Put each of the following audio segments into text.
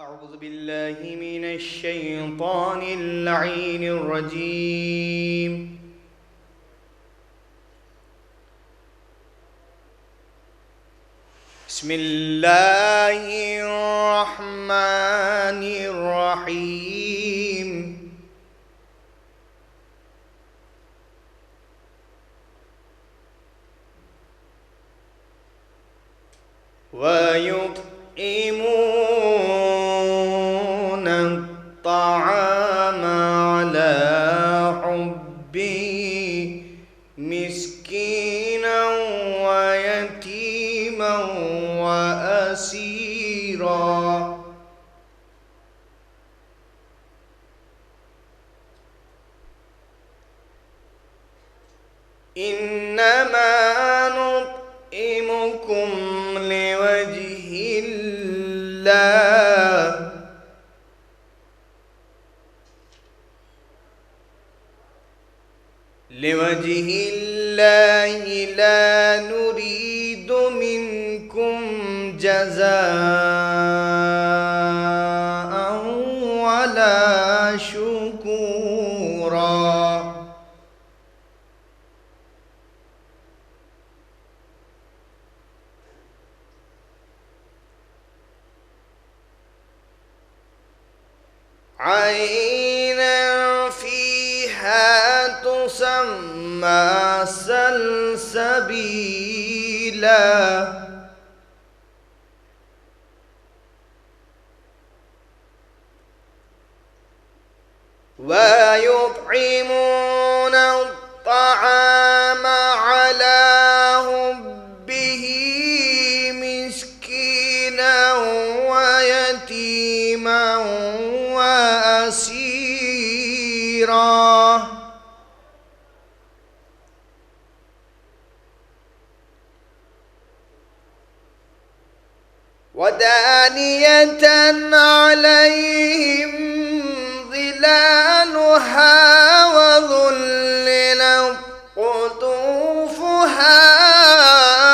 أعوذ بالله من الشيطان اللعين الرجيم. بسم الله الرحمن الرحيم. ويطعمون الطعام على حبه مسكينا ويتيما وأسيرا إنما نطعمكم لوجه الله لا نريد منكم جزاء ولا شكورا. عينا فيها تسمى سلسبيلا ويطعمون الطعام على حبه مسكينا ويتيما وأسيرا ودانية عليهم ظلالها وذللت قطوفها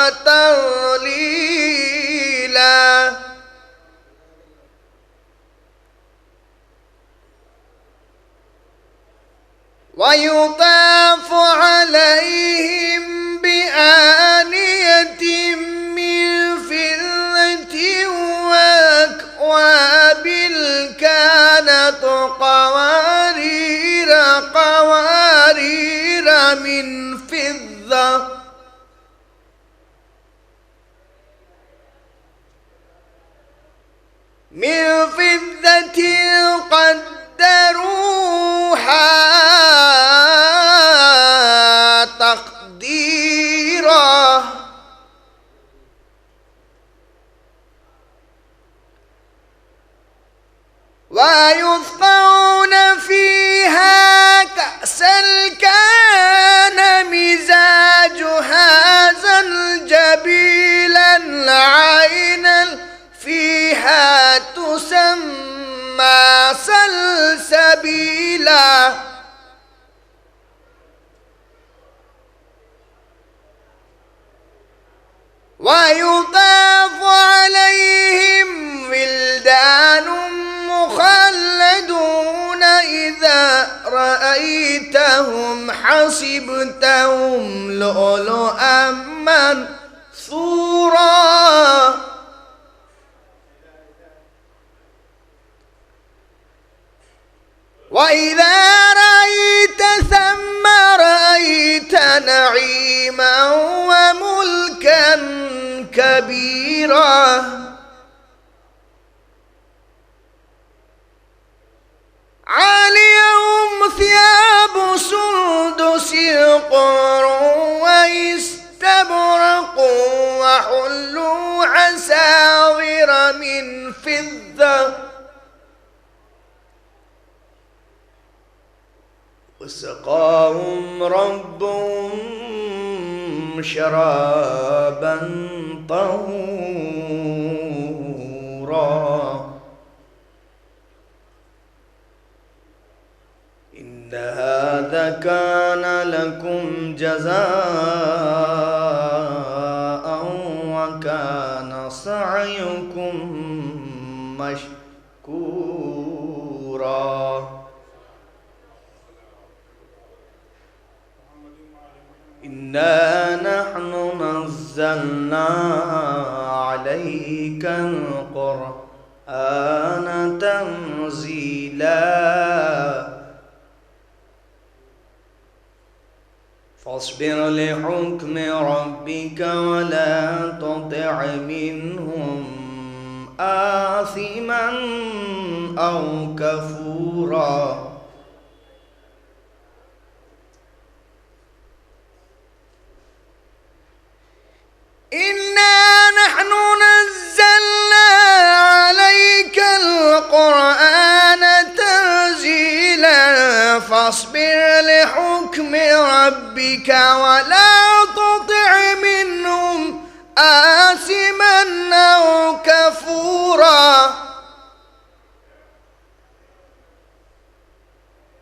تظليلا ويطاف عليهم بآنية من فضة وأكواب كانت قوارير من فضة قدروها تقديرا ويسقون فيها كأسا كان مزاجها زنجبيلا عينا فيها تسمى سلسبيلا ويطاف عليهم ولدان مخلدون إذا رأيتهم حسبتهم لؤلؤا منثورا وإذا رأيت ثم رأيت نعيما وملكا كبيرا عاليهم ثياب سندس خضر واستبرق وحلوا عساور من فضة وسقاهم ربهم شرابا طهورا إن هذا كان لكم جزاء وكان سعيكم مشكورا مشكورا. إنا نحن نزلنا عليك القرآن تنزيلا فاصبر لحكم ربك ولا تطع منهم آثما أو كفورا. إنا نحن نزلنا عليك القرآن تنزيلا فاصبر لحكم ربك ولا تطع منهم آثما أو كفورا.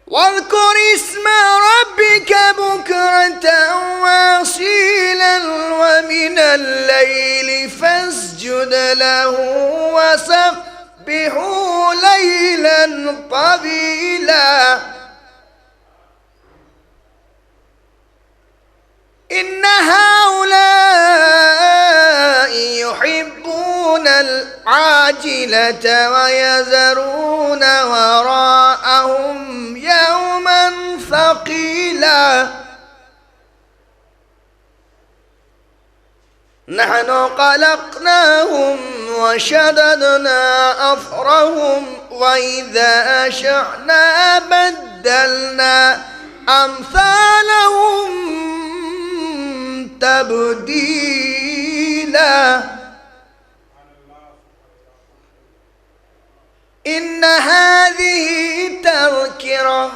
واذكر اسم ربك بكرة وأصيلا ومن الليل فاسجد له وسبحه ليلا طويلا. إن هؤلاء يحبون العاجلة ويذرون وراءهم يوما ثقيلا. نحن خلقناهم وشددنا أثرهم وإذا شئنا بدلنا أمثالهم تبديلا. إن هذه تذكرة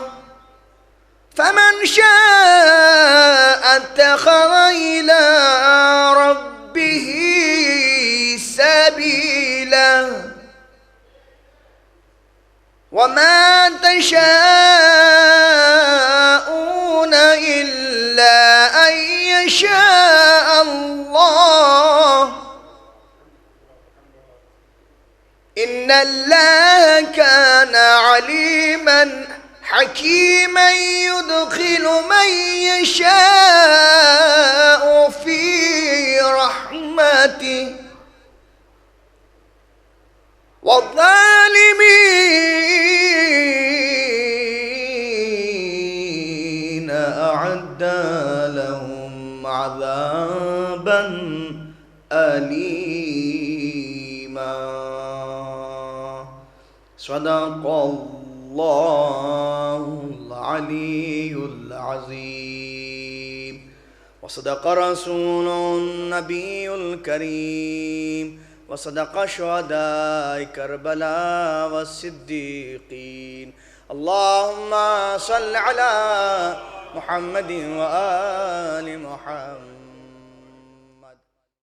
فمن شاء اتخذ إلى ربه سبيلا. وما تشاءون إلا أن يشاء الله. إن الله كان عليما حكيما يدخل من يشاء في رحمته والظالمين أعد لهم عذابا أليما. صدق الله العلي العظيم وصدق رسول النبي الكريم وصدق شهداء كربلاء والصديقين. اللهم صل على محمد وآل محمد.